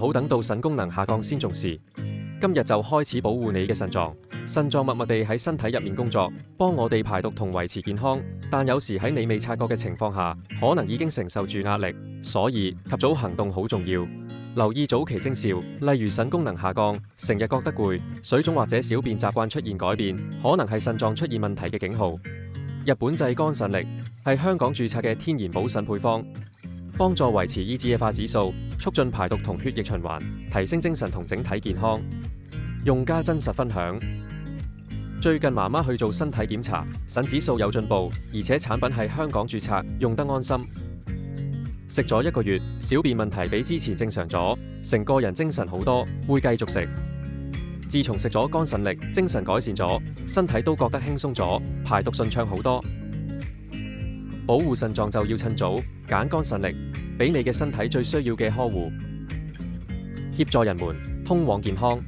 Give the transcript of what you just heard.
好等到腎功能下降先重視。今日就開始保護你嘅腎臟。腎臟默默地喺身體入面工作，幫我哋排毒同維持健康。但有時喺你未察覺嘅情況下，可能已經承受住壓力，所以及早行動好重要。留意早期徵兆，例如腎功能下降、成日覺得攰、水腫或者小便習慣出現改變，可能係腎臟出現問題嘅警號。日本製肝腎力係香港註冊嘅天然補腎配方，幫助維持EGFR指數，促進排毒同血液循環，提升精神同整體健康。用家真實分享：最近媽媽去做身體檢查，腎指數有進步，而且產品係香港註冊，用得安心。食咗1個月，小便問題比之前正常咗，成個人精神好多，會繼續食。自從食咗肝腎力，精神改善咗，身體都覺得輕鬆咗，排毒順暢好多。保護腎臟就要趁早，揀肝腎力，俾你嘅身體最需要嘅呵護，協助人們通往健康。